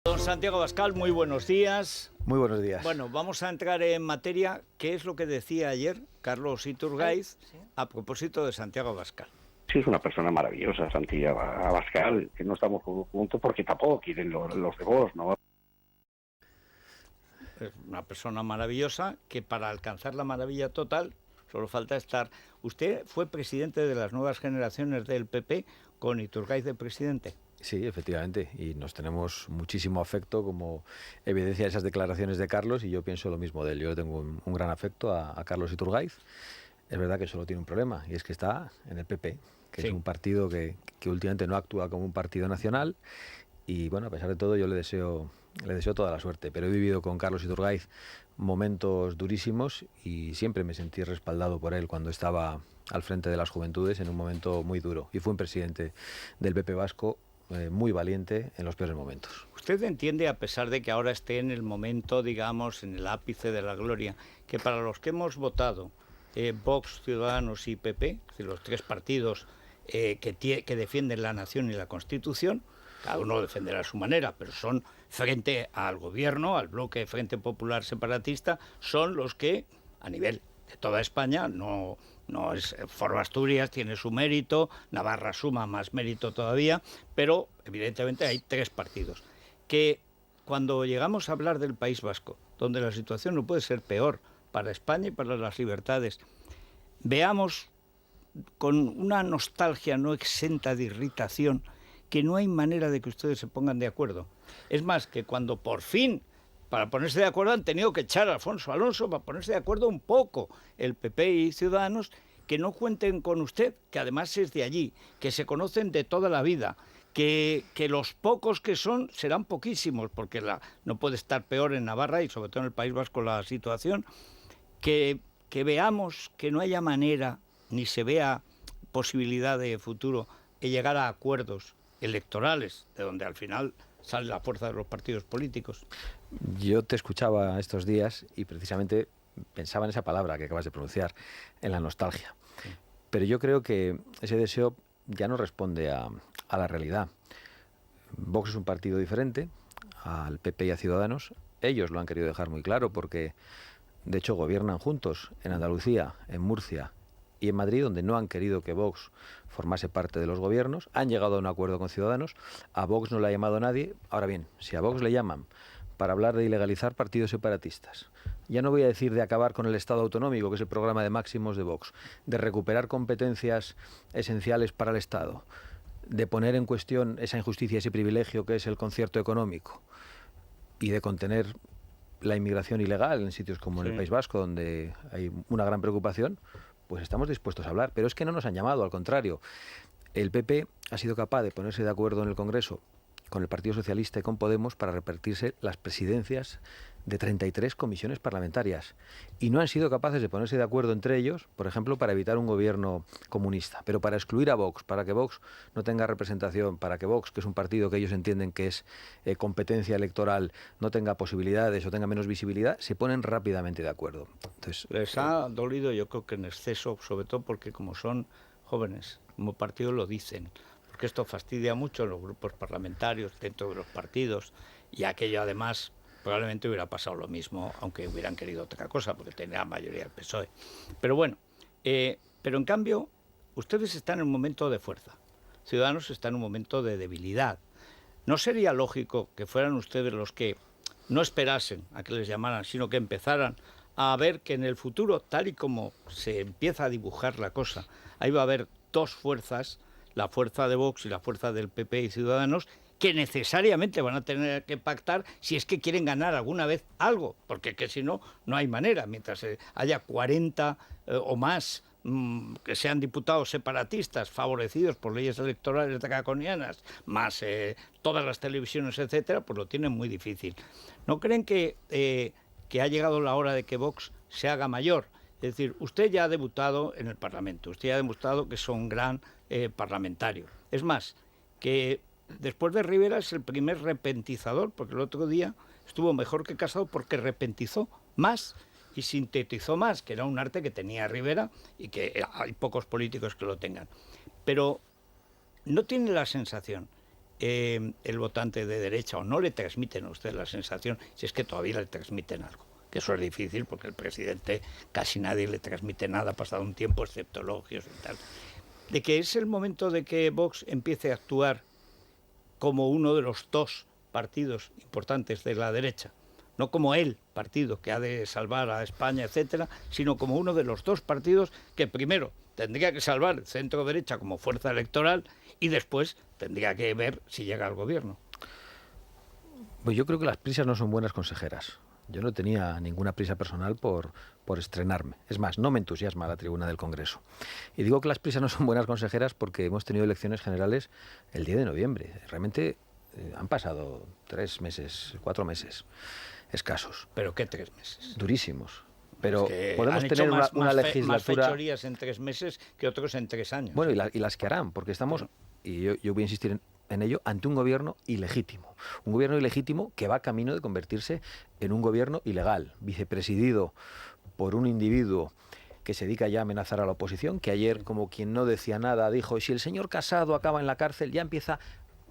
Don Santiago Abascal, muy buenos días. Muy buenos días. Bueno, vamos a entrar en materia. ¿Qué es lo que decía ayer Carlos Iturgaiz a propósito de Santiago Abascal? Sí, es una persona maravillosa, Santiago Abascal, que no estamos juntos porque tampoco quieren los de Vox, ¿no? Es una persona maravillosa que para alcanzar la maravilla total solo falta estar. Usted fue presidente de las nuevas generaciones del PP con Iturgaiz de presidente. Sí, efectivamente, y nos tenemos muchísimo afecto como evidencia de esas declaraciones de Carlos, y yo pienso lo mismo de él. Yo tengo un gran afecto a Carlos Iturgaiz. Es verdad que solo tiene un problema, y es que está en el PP, que es un partido que últimamente no actúa como un partido nacional, y bueno, a pesar de todo yo le deseo toda la suerte, pero he vivido con Carlos Iturgaiz momentos durísimos y siempre me sentí respaldado por él cuando estaba al frente de las juventudes en un momento muy duro, y fue un presidente del PP vasco muy valiente en los peores momentos. ¿Usted entiende, a pesar de que ahora esté en el momento, digamos, en el ápice de la gloria, que para los que hemos votado Vox, Ciudadanos y PP, es decir, los tres partidos que defienden la nación y la Constitución, cada uno defenderá a su manera, pero son frente al gobierno, al bloque Frente Popular Separatista, son los que, a nivel de toda España, no es Foro Asturias, tiene su mérito, Navarra suma más mérito todavía, pero evidentemente hay tres partidos. Que cuando llegamos a hablar del País Vasco, donde la situación no puede ser peor para España y para las libertades, veamos con una nostalgia no exenta de irritación que no hay manera de que ustedes se pongan de acuerdo. Es más, que cuando por fin, para ponerse de acuerdo, han tenido que echar a Alfonso Alonso para ponerse de acuerdo un poco el PP y Ciudadanos, que no cuenten con usted, que además es de allí, que se conocen de toda la vida, que los pocos que son serán poquísimos, porque no puede estar peor en Navarra y sobre todo en el País Vasco la situación, que veamos que no haya manera, ni se vea posibilidad de futuro, de llegar a acuerdos electorales, de donde al final sale la fuerza de los partidos políticos. Yo te escuchaba estos días y precisamente pensaba en esa palabra que acabas de pronunciar, en la nostalgia. Sí. Pero yo creo que ese deseo ya no responde a la realidad. Vox es un partido diferente al PP y a Ciudadanos. Ellos lo han querido dejar muy claro porque, de hecho, gobiernan juntos en Andalucía, en Murcia y en Madrid, donde no han querido que Vox formase parte de los gobiernos. Han llegado a un acuerdo con Ciudadanos. A Vox no le ha llamado nadie. Ahora bien, si a Vox le llaman para hablar de ilegalizar partidos separatistas, ya no voy a decir de acabar con el Estado autonómico, que es el programa de máximos de Vox, de recuperar competencias esenciales para el Estado, de poner en cuestión esa injusticia, ese privilegio que es el concierto económico, y de contener la inmigración ilegal en sitios como en el País Vasco, donde hay una gran preocupación, pues estamos dispuestos a hablar. Pero es que no nos han llamado, al contrario. El PP ha sido capaz de ponerse de acuerdo en el Congreso con el Partido Socialista y con Podemos para repartirse las presidencias de 33 comisiones parlamentarias. Y no han sido capaces de ponerse de acuerdo entre ellos, por ejemplo, para evitar un gobierno comunista. Pero para excluir a Vox, para que Vox no tenga representación, para que Vox, que es un partido que ellos entienden que es competencia electoral, no tenga posibilidades o tenga menos visibilidad, se ponen rápidamente de acuerdo. Entonces, les ha dolido, yo creo que en exceso, sobre todo porque como son jóvenes, como partido lo dicen, porque esto fastidia mucho en los grupos parlamentarios, dentro de los partidos, y aquello además probablemente hubiera pasado lo mismo, aunque hubieran querido otra cosa, porque tenía mayoría el PSOE. Pero bueno, pero en cambio, ustedes están en un momento de fuerza, Ciudadanos está en un momento de debilidad. ¿No sería lógico que fueran ustedes los que no esperasen a que les llamaran, sino que empezaran a ver que en el futuro, tal y como se empieza a dibujar la cosa, ahí va a haber dos fuerzas, la fuerza de Vox y la fuerza del PP y Ciudadanos, que necesariamente van a tener que pactar si es que quieren ganar alguna vez algo, porque que si no, no hay manera. Mientras haya 40 o más que sean diputados separatistas favorecidos por leyes electorales draconianas, más todas las televisiones, etcétera, pues lo tienen muy difícil. ¿No creen que ha llegado la hora de que Vox se haga mayor? Es decir, usted ya ha debutado en el Parlamento, usted ya ha demostrado que es un gran parlamentario. Es más, que después de Rivera es el primer repentizador, porque el otro día estuvo mejor que Casado porque repentizó más y sintetizó más, que era un arte que tenía Rivera y que hay pocos políticos que lo tengan. Pero ¿no tiene la sensación el votante de derecha, o no le transmiten a usted la sensación, si es que todavía le transmiten algo, que eso es difícil porque el presidente casi nadie le transmite nada pasado un tiempo, excepto elogios y tal, de que es el momento de que Vox empiece a actuar como uno de los dos partidos importantes de la derecha, no como el partido que ha de salvar a España, etcétera, sino como uno de los dos partidos que primero tendría que salvar el centro derecha como fuerza electoral y después tendría que ver si llega al gobierno. Pues yo creo que las prisas no son buenas consejeras. Yo no tenía ninguna prisa personal por estrenarme. Es más, no me entusiasma la tribuna del Congreso. Y digo que las prisas no son buenas consejeras porque hemos tenido elecciones generales el 10 de noviembre. Realmente han pasado 3 meses, 4 meses escasos. ¿Pero qué 3 meses? Durísimos. Pero es que podemos han hecho tener una legislatura... más fechorías en 3 meses que otros en 3 años. Bueno, y las que harán, porque estamos, y yo voy a insistir en ello, ante un gobierno ilegítimo. Un gobierno ilegítimo que va camino de convertirse en un gobierno ilegal, vicepresidido por un individuo que se dedica ya a amenazar a la oposición, que ayer, como quien no decía nada, dijo, si el señor Casado acaba en la cárcel, ya empieza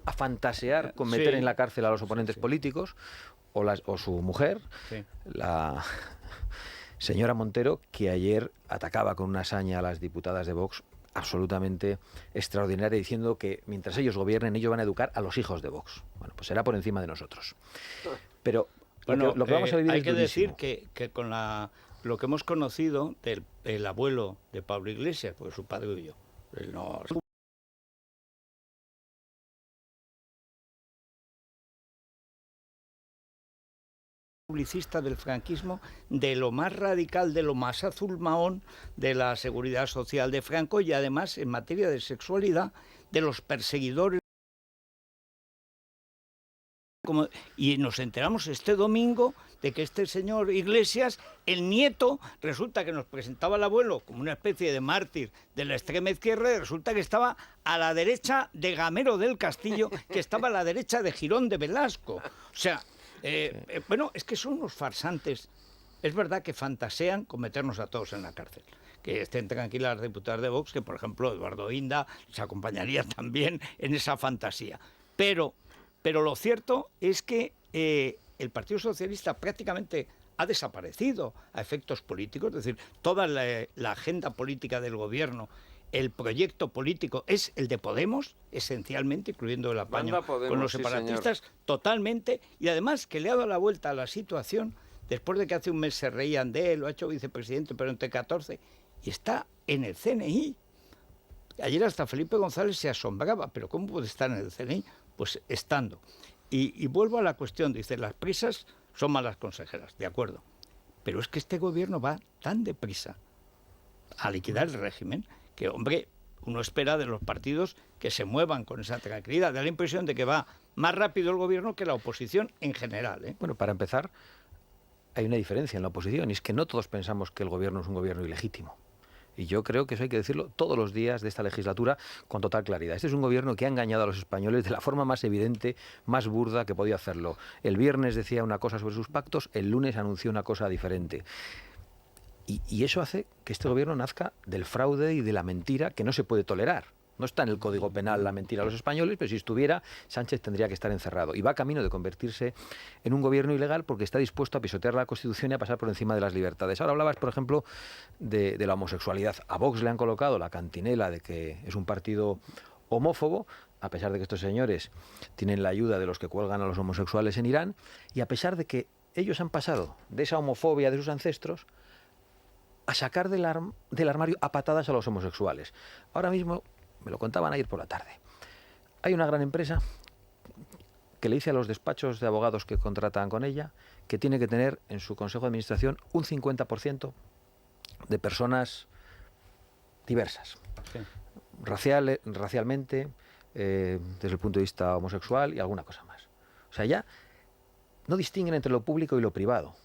a fantasear con meter en la cárcel a los oponentes políticos, o su mujer, la señora Montero, que ayer atacaba con una saña a las diputadas de Vox absolutamente extraordinaria, diciendo que mientras ellos gobiernen, ellos van a educar a los hijos de Vox. Bueno, pues será por encima de nosotros. Pero bueno, lo que vamos a vivir hay es que durísimo. decir que con lo que hemos conocido del abuelo de Pablo Iglesias, porque su padre huyó, él no... publicista del franquismo, de lo más radical, de lo más azul mahón de la seguridad social de Franco, y además en materia de sexualidad de los perseguidores. Y nos enteramos este domingo de que este señor Iglesias, el nieto, resulta que nos presentaba al abuelo como una especie de mártir de la extrema izquierda, y resulta que estaba a la derecha de Gamero del Castillo, que estaba a la derecha de Girón de Velasco. O sea, bueno, es que son unos farsantes. Es verdad que fantasean con meternos a todos en la cárcel. Que estén tranquilas las diputadas de Vox, que por ejemplo Eduardo Inda se acompañaría también en esa fantasía. Pero lo cierto es que el Partido Socialista prácticamente ha desaparecido a efectos políticos, es decir, toda la agenda política del gobierno, el proyecto político es el de Podemos, esencialmente, incluyendo el apaño con los separatistas, sí, totalmente, y además que le ha dado la vuelta a la situación, después de que hace un mes se reían de él, lo ha hecho vicepresidente, pero entre 14, y está en el CNI. Ayer hasta Felipe González se asombraba, pero ¿cómo puede estar en el CNI? Pues estando. Y vuelvo a la cuestión, dice, las prisas son malas consejeras, de acuerdo, pero es que este gobierno va tan deprisa a liquidar el régimen que, hombre, uno espera de los partidos que se muevan con esa tranquilidad. Da la impresión de que va más rápido el gobierno que la oposición en general, ¿eh? Bueno, para empezar, hay una diferencia en la oposición, y es que no todos pensamos que el gobierno es un gobierno ilegítimo. Y yo creo que eso hay que decirlo todos los días de esta legislatura con total claridad. Este es un gobierno que ha engañado a los españoles de la forma más evidente, más burda que podía hacerlo. El viernes decía una cosa sobre sus pactos, el lunes anunció una cosa diferente. Y eso hace que este gobierno nazca del fraude y de la mentira, que no se puede tolerar. No está en el Código Penal la mentira a los españoles, pero si estuviera, Sánchez tendría que estar encerrado. Y va camino de convertirse en un gobierno ilegal porque está dispuesto a pisotear la Constitución y a pasar por encima de las libertades. Ahora hablabas, por ejemplo, de la homosexualidad. A Vox le han colocado la cantinela de que es un partido homófobo, a pesar de que estos señores tienen la ayuda de los que cuelgan a los homosexuales en Irán, y a pesar de que ellos han pasado de esa homofobia de sus ancestros a sacar del armario a patadas a los homosexuales. Ahora mismo, me lo contaban ayer por la tarde, hay una gran empresa que le dice a los despachos de abogados que contratan con ella que tiene que tener en su consejo de administración un 50% de personas diversas, sí, racialmente, desde el punto de vista homosexual y alguna cosa más. O sea, ya no distinguen entre lo público y lo privado.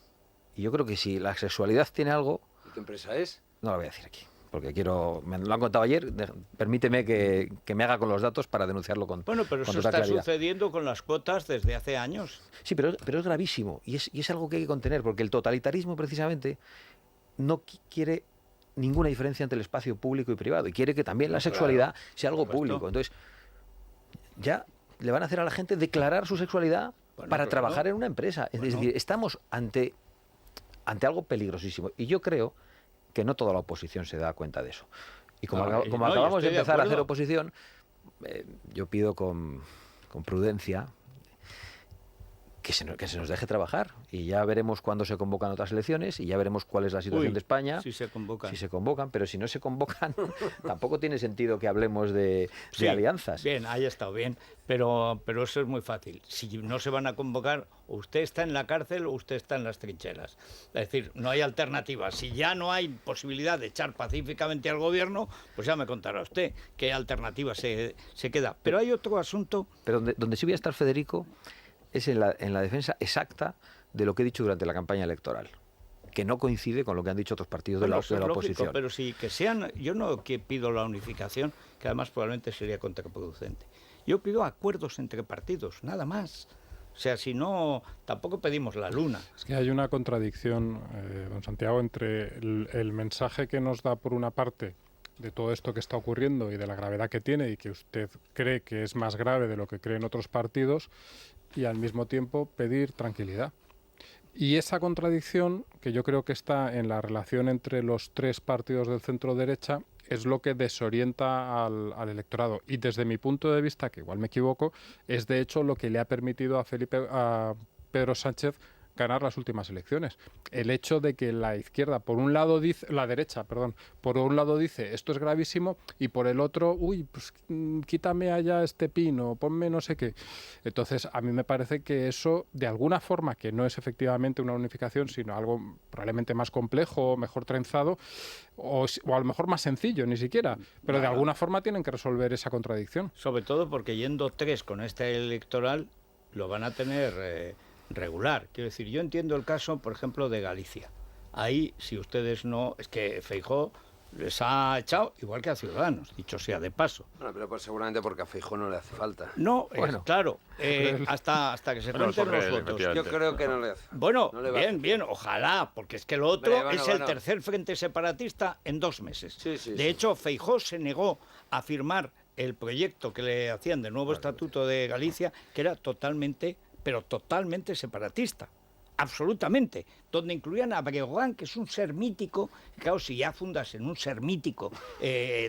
Y yo creo que si la sexualidad tiene algo... ¿Qué empresa es? No la voy a decir aquí, porque me lo han contado ayer. Permíteme que me haga con los datos para denunciarlo con Bueno, pero con eso total está claridad. sucediendo con las cuotas desde hace años. Sí, pero es gravísimo y es algo que hay que contener, porque el totalitarismo precisamente no quiere ninguna diferencia entre el espacio público y privado, y quiere que también la sexualidad sea algo público. Entonces, ya le van a hacer a la gente declarar su sexualidad para trabajar en una empresa. Es decir, estamos ante algo peligrosísimo. Y yo creo que no toda la oposición se da cuenta de eso. Y como acabamos de empezar a hacer oposición, yo pido con prudencia que se nos deje trabajar, y ya veremos cuándo se convocan otras elecciones y ya veremos cuál es la situación de España. Si se convocan, pero si no se convocan, tampoco tiene sentido que hablemos de alianzas. Bien, ahí está bien, pero eso es muy fácil. Si no se van a convocar, o usted está en la cárcel o usted está en las trincheras. Es decir, no hay alternativa. Si ya no hay posibilidad de echar pacíficamente al gobierno, pues ya me contará usted qué alternativa se queda. Pero hay otro asunto... Pero donde sí voy a estar, Federico, es en la defensa exacta de lo que he dicho durante la campaña electoral, que no coincide con lo que han dicho otros partidos de la oposición. Pero sí, que sean... Yo no pido la unificación, que además probablemente sería contraproducente. Yo pido acuerdos entre partidos, nada más. O sea, si no, tampoco pedimos la luna. Es que hay una contradicción, don Santiago, entre el mensaje que nos da por una parte de todo esto que está ocurriendo y de la gravedad que tiene, y que usted cree que es más grave de lo que creen otros partidos, y al mismo tiempo pedir tranquilidad. Y esa contradicción, que yo creo que está en la relación entre los tres partidos del centro derecha, es lo que desorienta al electorado. Y desde mi punto de vista, que igual me equivoco, es de hecho lo que le ha permitido a Pedro Sánchez ganar las últimas elecciones. El hecho de que la izquierda, por un lado dice, la derecha, perdón, por un lado dice esto es gravísimo, y por el otro, pues quítame allá este pino, ponme no sé qué. Entonces, a mí me parece que eso, de alguna forma, que no es efectivamente una unificación, sino algo probablemente más complejo, mejor trenzado, o a lo mejor más sencillo, ni siquiera, pero de alguna forma tienen que resolver esa contradicción. Sobre todo porque yendo tres con este electoral, lo van a tener... regular. Quiero decir, yo entiendo el caso, por ejemplo, de Galicia. Ahí, si ustedes no... Es que Feijóo les ha echado, igual que a Ciudadanos, dicho sea de paso. Bueno, pero pues seguramente porque a Feijóo no le hace falta. No, bueno, claro, hasta que se cuenten los votos. Yo creo que no le hace. Bueno, no le bien, ojalá, porque es que lo otro es el tercer frente separatista en 2 meses. De hecho, Feijóo se negó a firmar el proyecto que le hacían del nuevo estatuto de Galicia, que era totalmente separatista, absolutamente, donde incluían a Breogán, que es un ser mítico. Claro, si ya fundas en un ser mítico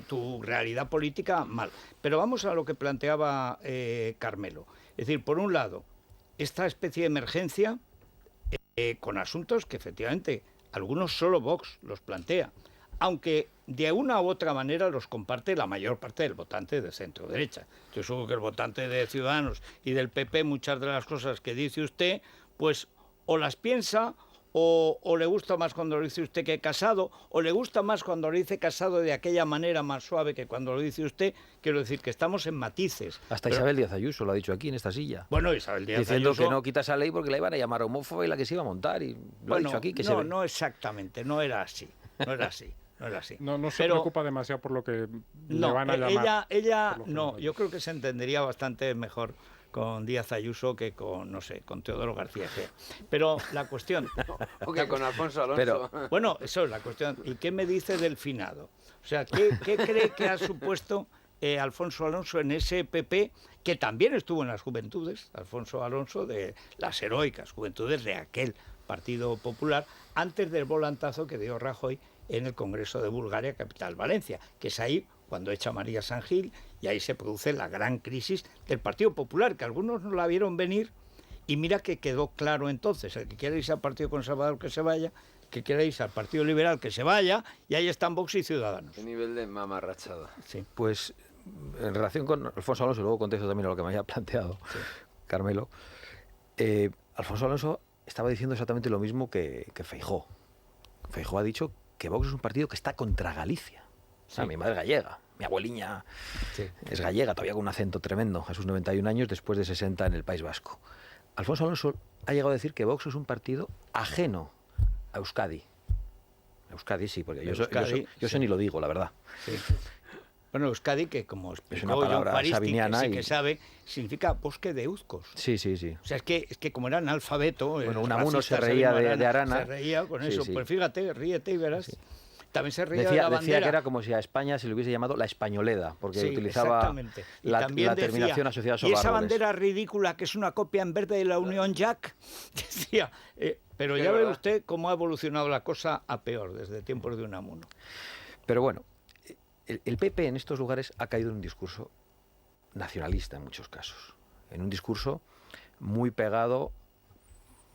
tu realidad política, mal. Pero vamos a lo que planteaba Carmelo. Es decir, por un lado, esta especie de emergencia con asuntos que efectivamente algunos solo Vox los plantea, aunque de una u otra manera los comparte la mayor parte del votante de centro-derecha. Yo supongo que el votante de Ciudadanos y del PP, muchas de las cosas que dice usted, pues o las piensa, o le gusta más cuando lo dice usted que Casado, o le gusta más cuando lo dice Casado de aquella manera más suave que cuando lo dice usted. Quiero decir que estamos en matices. Hasta Isabel Díaz Ayuso lo ha dicho aquí en esta silla. Bueno, Isabel Díaz diciendo Ayuso... que no quita esa ley porque la iban a llamar homófoba y la que se iba a montar, y lo ha dicho aquí. No exactamente, no era así. No se preocupa demasiado por lo que le van a llamar. Ella no, yo creo que se entendería bastante mejor con Díaz Ayuso que con, no sé, con Teodoro García Egea. Pero la cuestión... con Alfonso Alonso. Bueno, eso es la cuestión. ¿Y qué me dice del finado? O sea, ¿qué cree que ha supuesto Alfonso Alonso en ese PP, que también estuvo en las juventudes, Alfonso Alonso, de las heroicas juventudes de aquel Partido Popular, antes del volantazo que dio Rajoy en el Congreso de Bulgaria, capital Valencia, que es ahí cuando echa María San Gil, y ahí se produce la gran crisis del Partido Popular, que algunos no la vieron venir, y mira que quedó claro entonces: el que quiera irse al Partido Conservador que se vaya, el que quiera irse al Partido Liberal que se vaya, y ahí están Vox y Ciudadanos. Qué nivel de mamarrachada. Sí. Pues en relación con Alfonso Alonso, luego contesto también a lo que me haya planteado Carmelo, Alfonso Alonso estaba diciendo exactamente lo mismo que Feijóo. Feijóo ha dicho que Vox es un partido que está contra Galicia. O sea, mi madre es gallega, mi abueliña es gallega, todavía con un acento tremendo, a sus 91 años, después de 60 en el País Vasco. Alfonso Alonso ha llegado a decir que Vox es un partido ajeno a Euskadi. Euskadi sí, porque yo eso ni lo digo, la verdad. Sí. Bueno, Euskadi, que como explicó es una palabra sabiniana, que sí que sabe, significa bosque de euzcos. Sí. O sea, es que como era analfabeto... Bueno, Unamuno se reía de Arana. Se reía con eso. Sí. Pues fíjate, ríete y verás. Sí. también se reía de la bandera. Decía que era como si a España se le hubiese llamado la españoleda, porque Sí, utilizaba exactamente. Y la también terminación decía, asociada a y esa árboles. bandera ridícula que es una copia en verde de la Unión Jack, decía, pero Sí, ya ve ¿verdad? usted cómo ha evolucionado la cosa a peor desde tiempos de Unamuno. Pero bueno, el PP en estos lugares ha caído en un discurso nacionalista en muchos casos, en un discurso muy pegado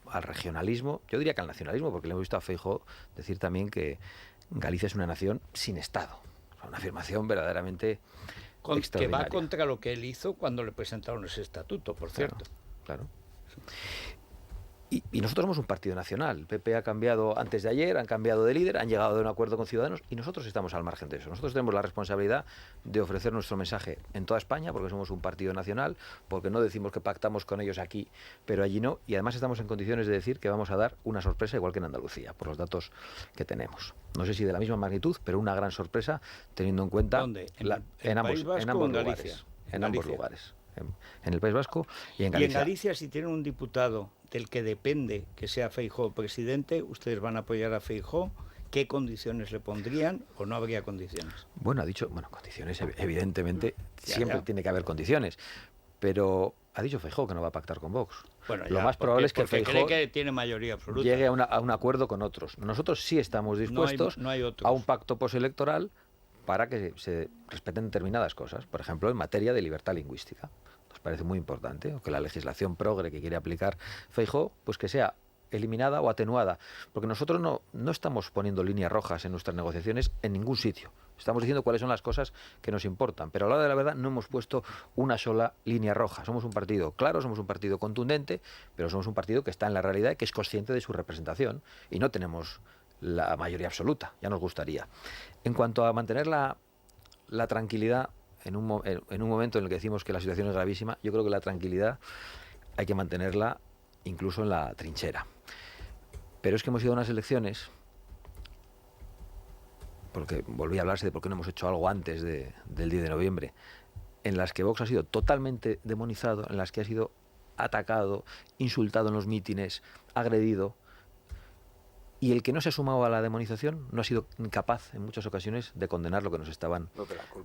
al regionalismo, yo diría que al nacionalismo, porque le hemos visto a Feijóo decir también que Galicia es una nación sin Estado. O sea, una afirmación verdaderamente Que extraordinaria. va contra lo que él hizo cuando le presentaron ese estatuto, por cierto. Claro. Y nosotros somos un partido nacional. El PP ha cambiado antes de ayer, han cambiado de líder, han llegado a un acuerdo con Ciudadanos y nosotros estamos al margen de eso. Nosotros tenemos la responsabilidad de ofrecer nuestro mensaje en toda España, porque somos un partido nacional, porque no decimos que pactamos con ellos aquí, pero allí no, y además estamos en condiciones de decir que vamos a dar una sorpresa igual que en Andalucía, por los datos que tenemos. No sé si de la misma magnitud, pero una gran sorpresa teniendo en cuenta ¿Dónde? en ambos Galicia? En ambos lugares. En el País Vasco y en Y en Galicia. Galicia, si tienen un diputado del que depende que sea Feijóo presidente, ¿ustedes van a apoyar a Feijóo? ¿Qué condiciones le pondrían o no habría condiciones? Bueno, ha dicho, condiciones, evidentemente, Ya, siempre ya. tiene que haber condiciones, pero ha dicho Feijóo que no va a pactar con Vox. Bueno, Lo ya, más probable es que porque Feijóo cree que tiene mayoría absoluta. llegue a un acuerdo con otros. Nosotros sí estamos dispuestos no hay otros. a un pacto postelectoral para que se respeten determinadas cosas, por ejemplo, en materia de libertad lingüística. Nos parece muy importante, o que la legislación progre que quiere aplicar Feijóo, pues que sea eliminada o atenuada, porque nosotros no estamos poniendo líneas rojas en nuestras negociaciones en ningún sitio. Estamos diciendo cuáles son las cosas que nos importan, pero a la hora de la verdad no hemos puesto una sola línea roja. Somos un partido claro, somos un partido contundente, pero somos un partido que está en la realidad y que es consciente de su representación, y no tenemos la mayoría absoluta, ya nos gustaría. En cuanto a mantener la tranquilidad en un momento en el que decimos que la situación es gravísima, yo creo que la tranquilidad hay que mantenerla incluso en la trinchera. Pero es que hemos ido a unas elecciones, porque volví a hablarse de por qué no hemos hecho algo antes del 10 de noviembre, en las que Vox ha sido totalmente demonizado, en las que ha sido atacado, insultado en los mítines, agredido. Y el que no se ha sumado a la demonización no ha sido incapaz en muchas ocasiones de condenar lo que nos estaban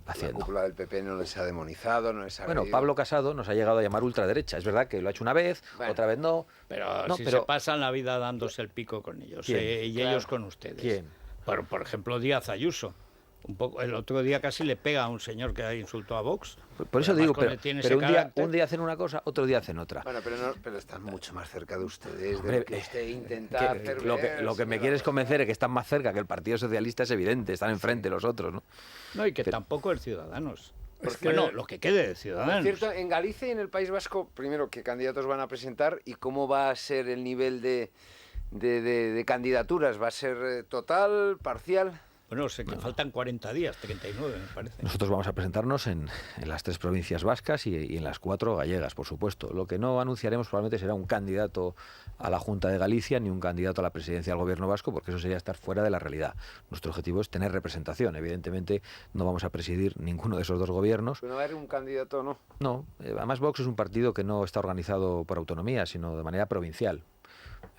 haciendo. La cúpula del PP no les ha demonizado, no les ha agredido. Bueno, Pablo Casado nos ha llegado a llamar ultraderecha. Es verdad que lo ha hecho una vez, Bueno, otra vez no. Pero No, si pero- se pasan la vida dándose el pico con ellos ¿Quién? y Claro. ellos con ustedes. ¿Quién? Por ejemplo, Díaz Ayuso. El otro día casi le pega a un señor que insultó a Vox. Por eso Además, digo, cuando tiene pero ese carácter- un día hacen una cosa, otro día hacen otra. Bueno, pero están mucho más cerca de ustedes, Hombre, de lo que usted intenta hacer lo ver, que me señora. quieres convencer es que están más cerca que el Partido Socialista, es evidente, están enfrente los otros, ¿no? No, y que Pero- tampoco es Ciudadanos. que- Bueno, lo que quede de Por Ciudadanos. cierto, en Galicia y en el País Vasco, primero, ¿qué candidatos van a presentar y cómo va a ser el nivel de candidaturas? ¿Va a ser total, parcial? Bueno, sé que faltan 40 días, 39 me parece. Nosotros vamos a presentarnos en las 3 provincias vascas y en las 4 gallegas, por supuesto. Lo que no anunciaremos probablemente será un candidato a la Junta de Galicia ni un candidato a la presidencia del Gobierno vasco, porque eso sería estar fuera de la realidad. Nuestro objetivo es tener representación. Evidentemente no vamos a presidir ninguno de esos dos gobiernos. ¿No va a haber un candidato o no? No, además Vox es un partido que no está organizado por autonomía, sino de manera provincial.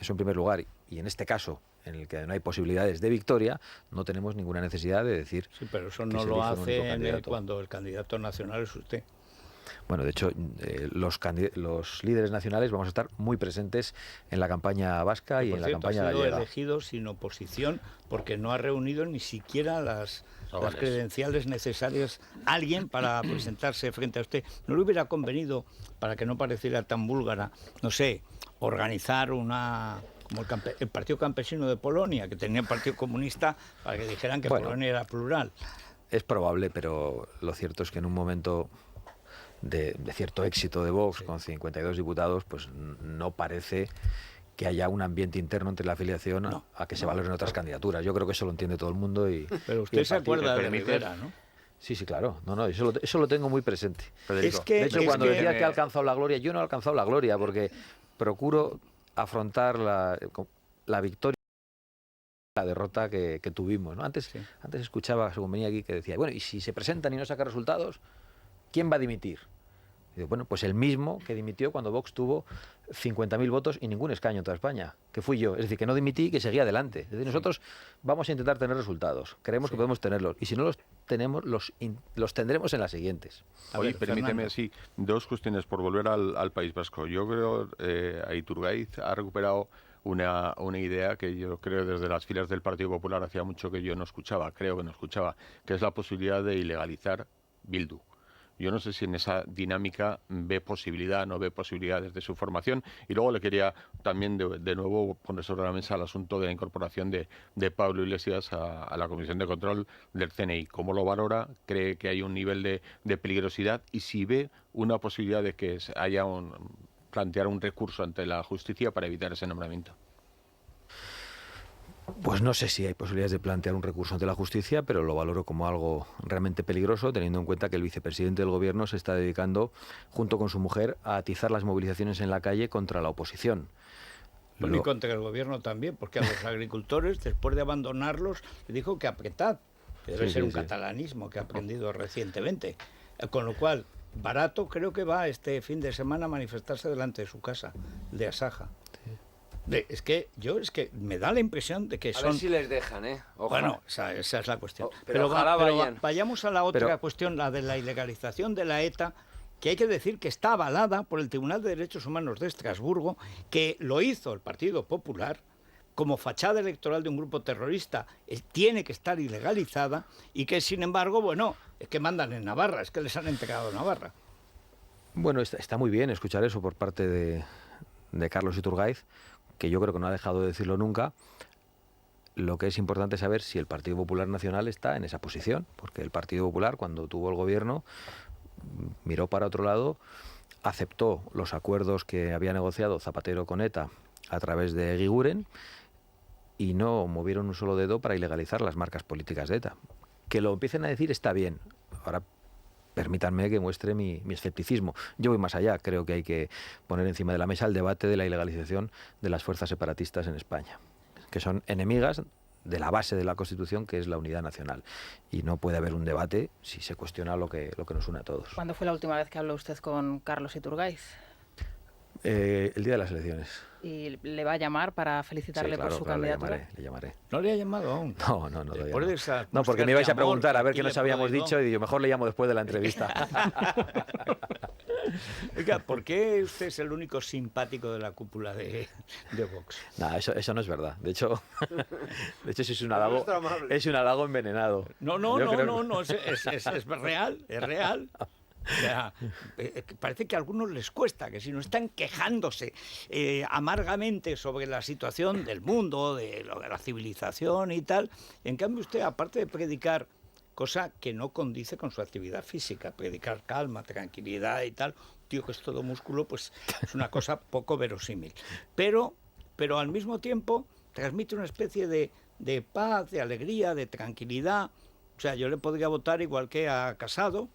Eso en primer lugar. Y en este caso, en el que no hay posibilidades de victoria, no tenemos ninguna necesidad de decir... Sí, pero eso que no se lo elija un único hace candidato. cuando el candidato nacional es usted. Bueno, de hecho, los líderes nacionales vamos a estar muy presentes en la campaña vasca y Por en la cierto, campaña ha sido gallega. elegido sin oposición porque no ha reunido ni siquiera las credenciales necesarias alguien para presentarse frente a usted. ¿No le hubiera convenido, para que no pareciera tan búlgara, no sé, organizar una... como el Partido Campesino de Polonia, que tenía el Partido Comunista, para que dijeran que Bueno, Polonia era plural? Es probable, pero lo cierto es que en un momento de cierto éxito de Vox, con 52 diputados, pues no parece que haya un ambiente interno entre la afiliación a que se valoren otras candidaturas. Yo creo que eso lo entiende todo el mundo. Pero y usted el se partido acuerda que de permite- Rivera, ¿no? Sí, sí, claro. No, eso lo tengo muy presente. Es que, De hecho, es cuando que- decía que ha alcanzado la gloria, yo no he alcanzado la gloria, porque procuro afrontar la victoria, la derrota que tuvimos, ¿no? Antes escuchaba, según venía aquí, que decía, bueno, y si se presentan y no sacan resultados, ¿quién va a dimitir? Y digo, bueno, pues el mismo que dimitió cuando Vox tuvo 50.000 votos y ningún escaño en toda España, que fui yo. Es decir, que no dimití y que seguía adelante. Es decir, nosotros vamos a intentar tener resultados. Creemos que podemos tenerlos. Y si no los tenemos, los tendremos en las siguientes. Oye, permíteme, sí, dos cuestiones por volver al País Vasco. Yo creo que Iturgaiz ha recuperado una idea que yo creo desde las filas del Partido Popular hacía mucho que yo no escuchaba, creo que no escuchaba, que es la posibilidad de ilegalizar Bildu. Yo no sé si en esa dinámica ve posibilidad, no ve posibilidad desde su formación. Y luego le quería también de nuevo poner sobre la mesa el asunto de la incorporación de Pablo Iglesias a la Comisión de Control del CNI. ¿Cómo lo valora? ¿Cree que hay un nivel de peligrosidad? Y si ve una posibilidad de que haya plantear un recurso ante la justicia para evitar ese nombramiento. Pues no sé si hay posibilidades de plantear un recurso ante la justicia, pero lo valoro como algo realmente peligroso, teniendo en cuenta que el vicepresidente del gobierno se está dedicando, junto con su mujer, a atizar las movilizaciones en la calle contra la oposición. Y contra el gobierno también, porque a los agricultores, después de abandonarlos, le dijo que apretad, que debe ser un catalanismo que ha aprendido recientemente. Con lo cual, Barato creo que va este fin de semana a manifestarse delante de su casa, de Asaja. Es que me da la impresión de que a ver si les dejan, Ojalá. Bueno, esa es la cuestión. Pero vayamos a la otra cuestión, la de la ilegalización de la ETA, que hay que decir que está avalada por el Tribunal de Derechos Humanos de Estrasburgo, que lo hizo el Partido Popular como fachada electoral de un grupo terrorista, tiene que estar ilegalizada, y que sin embargo, bueno, es que mandan en Navarra, es que les han entregado Navarra. Bueno, está muy bien escuchar eso por parte de Carlos Iturgaiz, que yo creo que no ha dejado de decirlo nunca. Lo que es importante es saber si el Partido Popular Nacional está en esa posición, porque el Partido Popular, cuando tuvo el gobierno, miró para otro lado, aceptó los acuerdos que había negociado Zapatero con ETA a través de Eguiguren y no movieron un solo dedo para ilegalizar las marcas políticas de ETA. Que lo empiecen a decir está bien. Ahora, permítanme que muestre mi escepticismo. Yo voy más allá. Creo que hay que poner encima de la mesa el debate de la ilegalización de las fuerzas separatistas en España, que son enemigas de la base de la Constitución, que es la unidad nacional. Y no puede haber un debate si se cuestiona lo que nos une a todos. ¿Cuándo fue la última vez que habló usted con Carlos Iturgaiz? El día de las elecciones. ¿Y le va a llamar para felicitarle por su candidatura? Le llamaré. ¿No le ha llamado aún? No. No, porque me ibais a preguntar a ver qué nos habíamos dicho y digo, mejor le llamo después de la entrevista. Oiga, ¿por qué usted es el único simpático de la cúpula de Vox? No, eso no es verdad. De hecho eso es un halago envenenado. No, es real, es real. O sea, parece que a algunos les cuesta, que si no están quejándose amargamente sobre la situación del mundo, de la civilización y tal. En cambio usted, aparte de predicar, cosa que no condice con su actividad física, predicar calma, tranquilidad y tal, tío que es todo músculo, pues es una cosa poco verosímil. Pero al mismo tiempo transmite una especie de paz, de alegría, de tranquilidad. O sea, yo le podría votar igual que a Casado,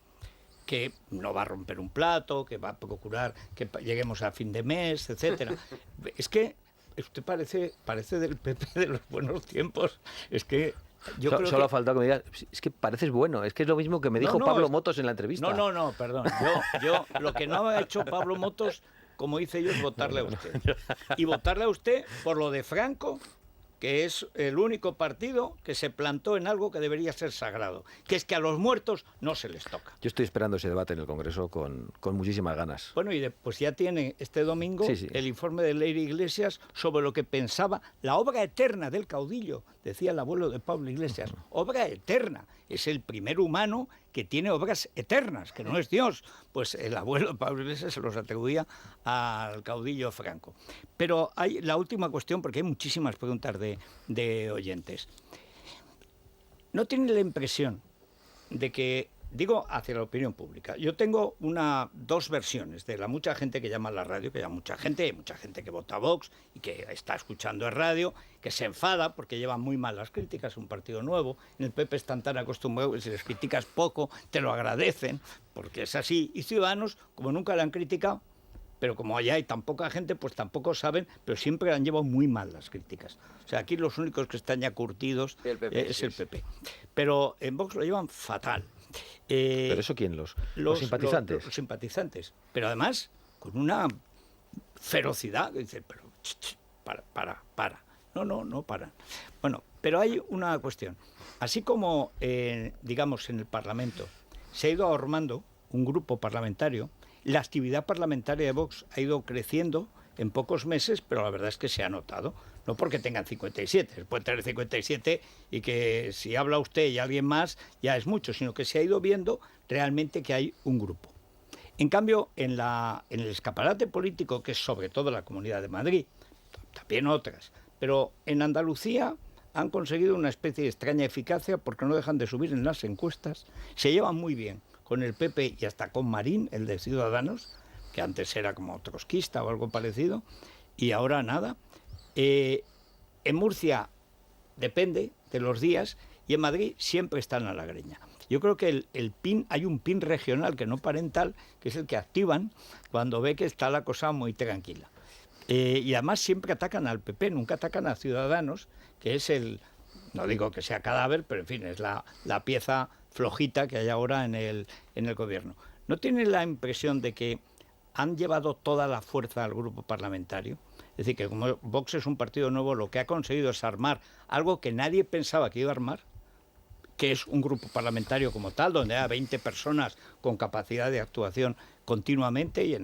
que no va a romper un plato, que va a procurar que lleguemos a fin de mes, etcétera. Es que usted parece del PP de los buenos tiempos. Es que yo creo solo ha faltado que me digas, es que pareces bueno, es que es lo mismo que me dijo Pablo Motos en la entrevista. No, perdón. Yo lo que no ha hecho Pablo Motos, como hice yo, es votarle a usted. Y votarle a usted por lo de Franco, que es el único partido que se plantó en algo que debería ser sagrado, que es que a los muertos no se les toca. Yo estoy esperando ese debate en el Congreso con muchísimas ganas. Bueno, y pues ya tiene este domingo el informe de Leire Iglesias sobre lo que pensaba la obra eterna del caudillo, decía el abuelo de Pablo Iglesias. Obra eterna, es el primer humano que tiene obras eternas, que no es Dios. Pues el abuelo de Pablo Iglesias se los atribuía al caudillo Franco. Pero hay la última cuestión, porque hay muchísimas preguntas de oyentes. ¿No tiene la impresión de que, digo, hacia la opinión pública, yo tengo dos versiones de la mucha gente que llama a la radio, que llama mucha gente que vota a Vox y que está escuchando en radio, que se enfada porque llevan muy mal las críticas, un partido nuevo, en el PP están tan acostumbrados que si les criticas poco, te lo agradecen, porque es así, y Ciudadanos, como nunca le han criticado, pero como allá hay tan poca gente, pues tampoco saben, pero siempre han llevado muy mal las críticas. O sea, aquí los únicos que están ya curtidos es el PP. Pero en Vox lo llevan fatal. ¿Pero eso quién? ¿Los simpatizantes? Los simpatizantes. Pero además, con una ferocidad, que dice, pero para. No paran. Bueno, pero hay una cuestión. Así como, digamos, en el Parlamento se ha ido ahormando un grupo parlamentario, la actividad parlamentaria de Vox ha ido creciendo en pocos meses, pero la verdad es que se ha notado. No porque tengan 57, pueden tener 57 y que si habla usted y alguien más ya es mucho, sino que se ha ido viendo realmente que hay un grupo. En cambio, en el escaparate político, que es sobre todo la Comunidad de Madrid, también otras, pero en Andalucía han conseguido una especie de extraña eficacia porque no dejan de subir en las encuestas, se llevan muy bien con el PP y hasta con Marín, el de Ciudadanos, que antes era como trotskista o algo parecido, y ahora nada. En Murcia depende de los días y en Madrid siempre están a la greña. Yo creo que hay un PIN regional que no parental, que es el que activan cuando ve que está la cosa muy tranquila. Y además siempre atacan al PP, nunca atacan a Ciudadanos, que es no digo que sea cadáver, pero en fin, es la pieza flojita que hay ahora en el gobierno. ¿No tiene la impresión de que han llevado toda la fuerza al grupo parlamentario? Es decir, que como Vox es un partido nuevo, lo que ha conseguido es armar algo que nadie pensaba que iba a armar, que es un grupo parlamentario como tal, donde hay 20 personas con capacidad de actuación continuamente y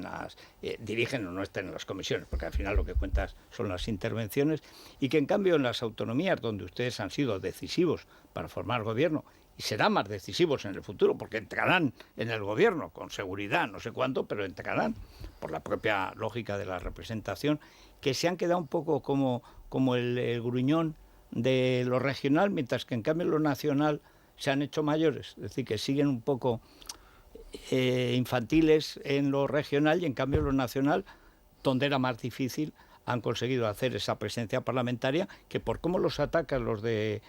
dirigen o no estén en las comisiones, porque al final lo que cuentas son las intervenciones, y que en cambio en las autonomías donde ustedes han sido decisivos para formar gobierno, y serán más decisivos en el futuro, porque entrarán en el gobierno con seguridad, no sé cuánto, pero entrarán por la propia lógica de la representación, que se han quedado un poco como el gruñón de lo regional, mientras que en cambio lo nacional se han hecho mayores, es decir, que siguen un poco infantiles en lo regional y en cambio lo nacional, donde era más difícil, han conseguido hacer esa presencia parlamentaria que por cómo los atacan los de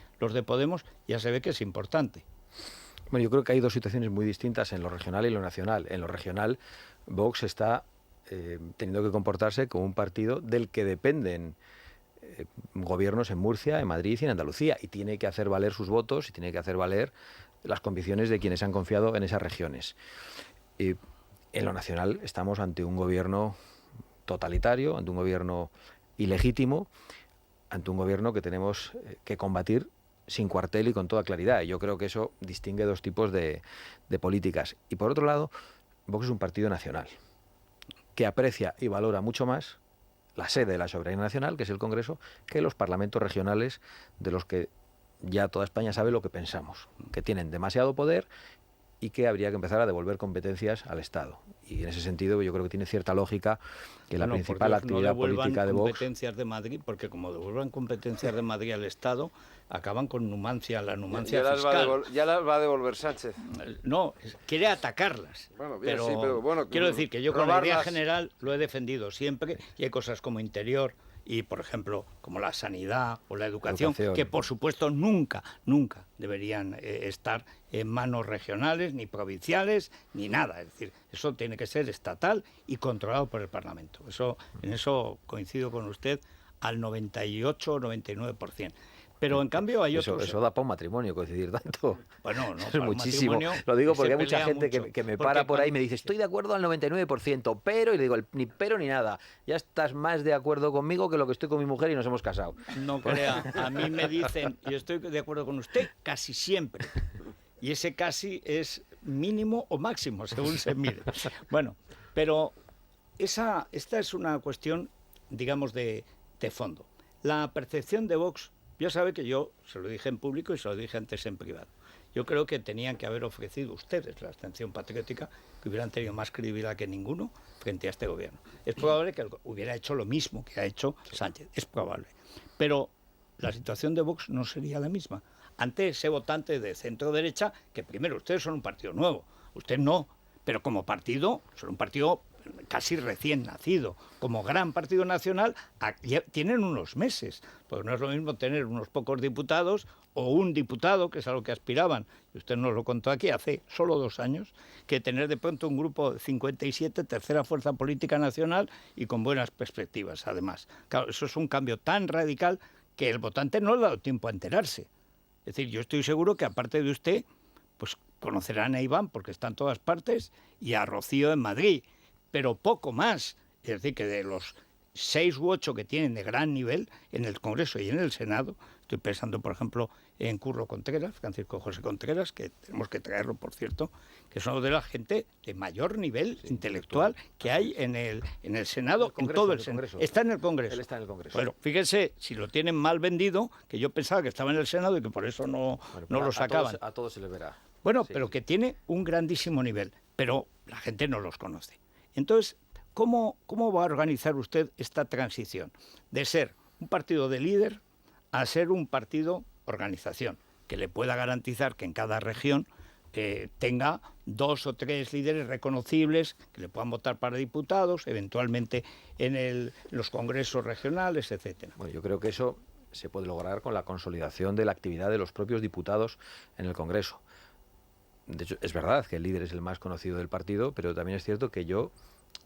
Podemos ya se ve que es importante. Bueno, yo creo que hay dos situaciones muy distintas en lo regional y lo nacional. En lo regional, Vox está teniendo que comportarse como un partido del que dependen gobiernos en Murcia, en Madrid y en Andalucía, y tiene que hacer valer sus votos y tiene que hacer valer las convicciones de quienes han confiado en esas regiones. Y en lo nacional estamos ante un gobierno totalitario, ante un gobierno ilegítimo, ante un gobierno que tenemos que combatir sin cuartel y con toda claridad. Y yo creo que eso distingue dos tipos de políticas. Y por otro lado, Vox es un partido nacional que aprecia y valora mucho más la sede de la soberanía nacional, que es el Congreso, que los parlamentos regionales, de los que ya toda España sabe lo que pensamos, que tienen demasiado poder y que habría que empezar a devolver competencias al Estado. Y en ese sentido yo creo que tiene cierta lógica que la principal actividad política de Vox... competencias de Madrid, porque como devuelvan competencias de Madrid al Estado, acaban con la numancia fiscal. Ya las va a devolver Sánchez. No, quiere atacarlas. Bueno, bien, pero, sí, pero bueno, quiero decir que yo con la idea general lo he defendido siempre, y hay cosas como interior y, por ejemplo, como la sanidad o la educación, que por supuesto nunca deberían estar en manos regionales, ni provinciales, ni nada. Es decir, eso tiene que ser estatal y controlado por el Parlamento. En eso coincido con usted al 98 o 99%. Pero en cambio hay otros... Eso da para un matrimonio, coincidir tanto. Bueno, no, es muchísimo. Lo digo porque hay mucha gente que me para por ahí y me dice, estoy de acuerdo al 99%, pero, y le digo, ni pero ni nada. Ya estás más de acuerdo conmigo que lo que estoy con mi mujer y nos hemos casado. No crea, a mí me dicen, yo estoy de acuerdo con usted casi siempre. Y ese casi es mínimo o máximo, según se mire. Bueno, pero esta es una cuestión, digamos, de fondo. La percepción de Vox... Ya sabe que yo se lo dije en público y se lo dije antes en privado. Yo creo que tenían que haber ofrecido ustedes la abstención patriótica, que hubieran tenido más credibilidad que ninguno frente a este gobierno. Es probable que hubiera hecho lo mismo que ha hecho Sánchez, es probable. Pero la situación de Vox no sería la misma. Ante ese votante de centro-derecha, que primero, ustedes son un partido nuevo, usted no, pero como partido, son un partido casi recién nacido. Como gran partido nacional tienen unos meses, porque no es lo mismo tener unos pocos diputados o un diputado, que es a lo que aspiraban, y usted nos lo contó aquí hace solo 2 años, que tener de pronto un grupo de 57, tercera fuerza política nacional y con buenas perspectivas, además. Claro, eso es un cambio tan radical que el votante no le ha dado tiempo a enterarse. Es decir, yo estoy seguro que aparte de usted, pues conocerán a Iván porque está en todas partes y a Rocío en Madrid, pero poco más. Es decir, que de los 6 u 8 que tienen de gran nivel en el Congreso y en el Senado, estoy pensando, por ejemplo, en Curro Contreras, Francisco José Contreras, que tenemos que traerlo, por cierto, que son de la gente de mayor nivel intelectual que hay en el Senado, en todo el Senado. Está en el Congreso. Él está en el Congreso. Bueno, fíjense, si lo tienen mal vendido, que yo pensaba que estaba en el Senado y que por eso no lo sacaban. A todos se les verá. Bueno, pero que tiene un grandísimo nivel, pero la gente no los conoce. Entonces, ¿cómo va a organizar usted esta transición de ser un partido de líder a ser un partido organización, que le pueda garantizar que en cada región tenga 2 o 3 líderes reconocibles que le puedan votar para diputados, eventualmente en los congresos regionales, etcétera? Bueno, yo creo que eso se puede lograr con la consolidación de la actividad de los propios diputados en el Congreso. De hecho, es verdad que el líder es el más conocido del partido, pero también es cierto que yo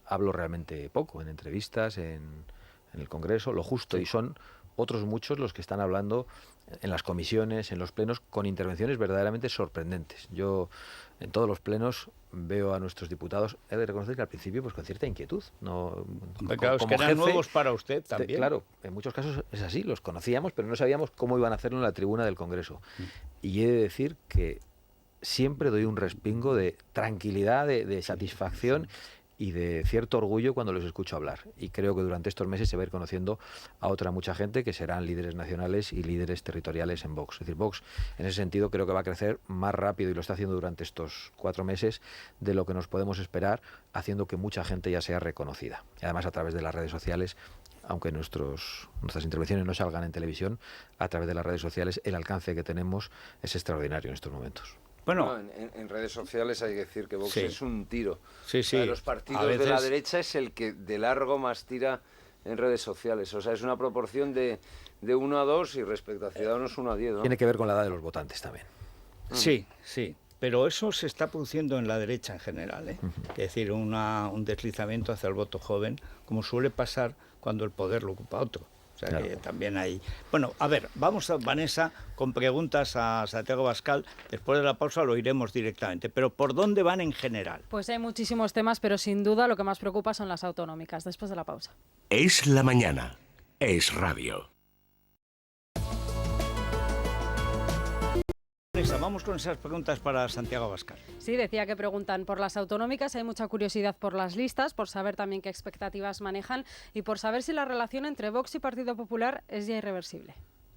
hablo realmente poco en entrevistas, en el Congreso, lo justo, y son otros muchos los que están hablando en las comisiones, en los plenos, con intervenciones verdaderamente sorprendentes. Yo en todos los plenos veo a nuestros diputados, he de reconocer que al principio pues con cierta inquietud. Claro, es que eran nuevos para usted también. Claro, en muchos casos es así, los conocíamos, pero no sabíamos cómo iban a hacerlo en la tribuna del Congreso. Y he de decir que siempre doy un respingo de tranquilidad, de satisfacción y de cierto orgullo cuando los escucho hablar. Y creo que durante estos meses se va a ir conociendo a otra mucha gente que serán líderes nacionales y líderes territoriales en Vox. Es decir, Vox en ese sentido creo que va a crecer más rápido, y lo está haciendo durante estos 4 meses, de lo que nos podemos esperar, haciendo que mucha gente ya sea reconocida. Y además a través de las redes sociales, aunque nuestras intervenciones no salgan en televisión, a través de las redes sociales el alcance que tenemos es extraordinario en estos momentos. Bueno, en redes sociales hay que decir que Vox es un tiro. Sí, sí. De los partidos de la derecha es el que de largo más tira en redes sociales. O sea, es una proporción de 1 a 2 y respecto a Ciudadanos 1 a 10, ¿no? Tiene que ver con la edad de los votantes también. Sí, sí. Pero eso se está produciendo en la derecha en general, ¿eh? Es decir, un deslizamiento hacia el voto joven, como suele pasar cuando el poder lo ocupa otro. O sea, claro, que también hay... Bueno, a ver, vamos a Vanessa con preguntas a Santiago Abascal. Después de la pausa lo iremos directamente. Pero ¿por dónde van en general? Pues hay muchísimos temas, pero sin duda lo que más preocupa son las autonómicas. Después de la pausa. Es la mañana. Es radio. Vamos con esas preguntas para Santiago Abascal. Sí, decía que preguntan por las autonómicas, hay mucha curiosidad por las listas, por saber también qué expectativas manejan y por saber si la relación entre Vox y Partido Popular es ya irreversible.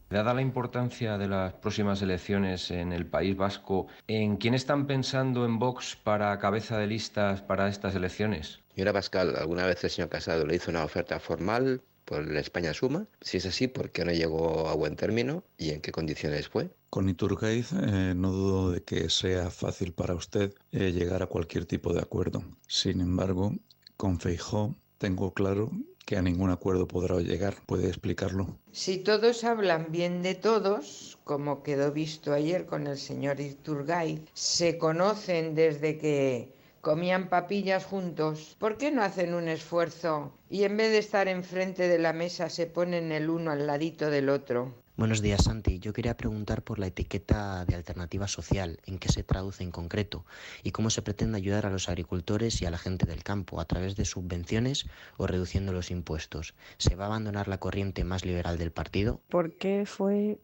Dada la importancia de las próximas elecciones en el País Vasco, ¿en quién están pensando en Vox para cabeza de listas para estas elecciones? Señora Abascal, ¿alguna vez el señor Casado le hizo una oferta formal por el España Suma? Si es así, ¿por qué no llegó a buen término y en qué condiciones fue? Con Iturgaiz no dudo de que sea fácil para usted llegar a cualquier tipo de acuerdo. Sin embargo, con Feijóo tengo claro que a ningún acuerdo podrá llegar. ¿Puede explicarlo? Si todos hablan bien de todos, como quedó visto ayer con el señor Iturgaiz, se conocen desde que comían papillas juntos, ¿por qué no hacen un esfuerzo y en vez de estar enfrente de la mesa se ponen el uno al ladito del otro? Buenos días, Santi. Yo quería preguntar por la etiqueta de alternativa social, en qué se traduce en concreto y cómo se pretende ayudar a los agricultores y a la gente del campo a través de subvenciones o reduciendo los impuestos. ¿Se va a abandonar la corriente más liberal del partido? ¿Por qué fue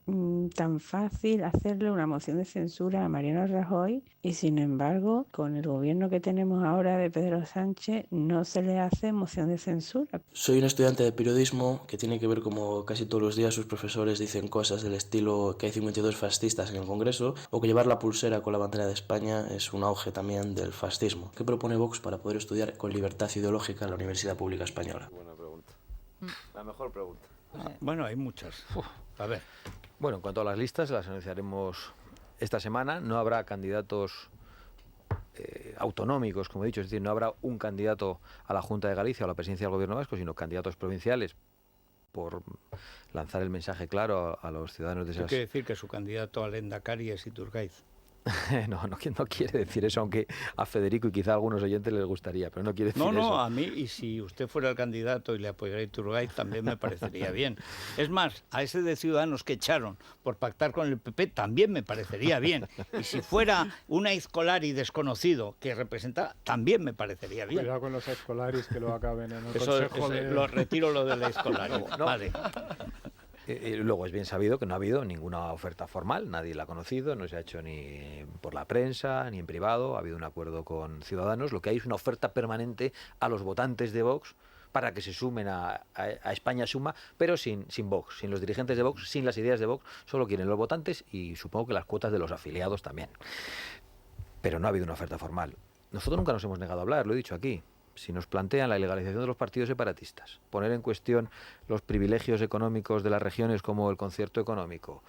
tan fácil hacerle una moción de censura a Mariano Rajoy y sin embargo con el gobierno que tenemos ahora de Pedro Sánchez no se le hace moción de censura? Soy un estudiante de periodismo que tiene que ver como casi todos los días sus profesores dicen cosas del estilo que hay 52 fascistas en el Congreso o que llevar la pulsera con la bandera de España es un auge también del fascismo. ¿Qué propone Vox para poder estudiar con libertad ideológica en la Universidad Pública Española? Buena pregunta. La mejor pregunta. Bueno, hay muchas. A ver. Bueno, en cuanto a las listas, las anunciaremos esta semana. No habrá candidatos autonómicos, como he dicho, es decir, no habrá un candidato a la Junta de Galicia o a la presidencia del Gobierno vasco, sino candidatos provinciales, por lanzar el mensaje claro a los ciudadanos de esas... Quiere decir que su candidato al Endacari es Iturgaiz. No quiere decir eso, aunque a Federico y quizá a algunos oyentes les gustaría, pero no quiere decir eso. No, a mí, y si usted fuera el candidato y le apoyara a Iturgaiz, también me parecería bien. Es más, a ese de Ciudadanos que echaron por pactar con el PP, también me parecería bien. Y si fuera un Aizkolari desconocido que representa, también me parecería bien. Cuidado con los Aizkolaris que lo acaben en el Eso, consejo lo retiro lo del Aizkolari. No. Vale. Luego es bien sabido que no ha habido ninguna oferta formal, nadie la ha conocido, no se ha hecho ni por la prensa ni en privado, ha habido un acuerdo con Ciudadanos, lo que hay es una oferta permanente a los votantes de Vox para que se sumen a España Suma, pero sin Vox, sin los dirigentes de Vox, sin las ideas de Vox, solo quieren los votantes y supongo que las cuotas de los afiliados también. Pero no ha habido una oferta formal. Nosotros nunca nos hemos negado a hablar, lo he dicho aquí. Si nos plantean la ilegalización de los partidos separatistas, poner en cuestión los privilegios económicos de las regiones como el concierto económico,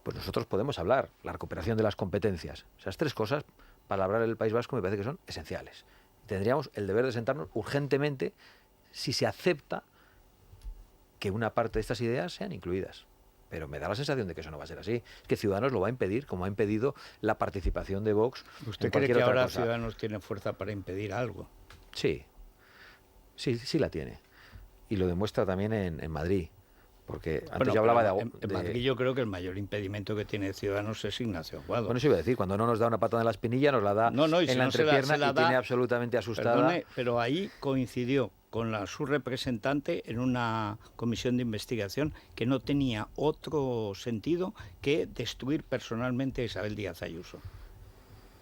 pues nosotros podemos hablar, la recuperación de las competencias. Esas tres cosas, para hablar en el País Vasco, me parece que son esenciales. Tendríamos el deber de sentarnos urgentemente si se acepta que una parte de estas ideas sean incluidas. Pero me da la sensación de que eso no va a ser así. Es que Ciudadanos lo va a impedir, como ha impedido la participación de Vox. ¿Usted cree que ahora Ciudadanos tiene fuerza para impedir algo? Sí la tiene. Y lo demuestra también en Madrid. Porque antes yo hablaba de... En Madrid yo creo que el mayor impedimento que tiene Ciudadanos es Ignacio Aguado. Bueno, eso iba a decir, cuando no nos da una patada en la espinilla, nos la da en la entrepierna y tiene absolutamente asustada. Perdone, pero ahí coincidió con su representante en una comisión de investigación que no tenía otro sentido que destruir personalmente a Isabel Díaz Ayuso.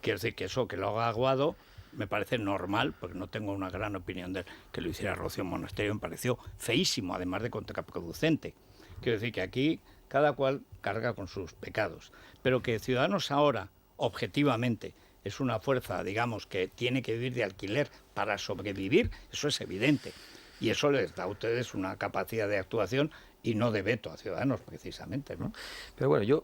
Quiero decir que eso, que lo haga Aguado, me parece normal, porque no tengo una gran opinión de él. Que lo hiciera Rocío Monasterio me pareció feísimo, además de contraproducente. Quiero decir que aquí cada cual carga con sus pecados. Pero que Ciudadanos ahora, objetivamente, es una fuerza, digamos, que tiene que vivir de alquiler para sobrevivir, eso es evidente. Y eso les da a ustedes una capacidad de actuación y no de veto a Ciudadanos, precisamente, ¿no? Pero bueno, yo